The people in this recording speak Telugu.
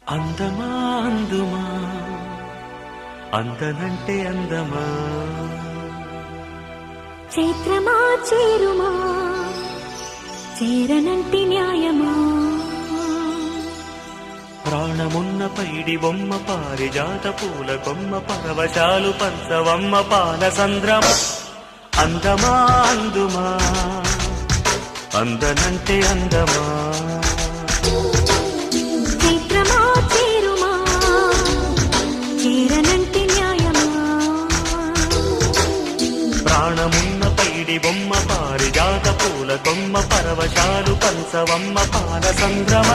అందమా అందుమా అందనంటే అందమా చైత్రమా చేరుమా చేరనంటి న్యాయమా ప్రాణమున్న పైడి బొమ్మ పారిజాత పూల కొమ్మ పరవశాలు పంచవమ్మ పాల సంద్రమ అందమా అందుమా అందనంటే అందమా చైత్రమా చేరుమా చేరనంటి న్యాయమా ప్రాణమున్న పైడి బొమ్మ పారిజాత పూల కొమ్మ పరవశాలు పంచవమ్మ పాల సంద్రమ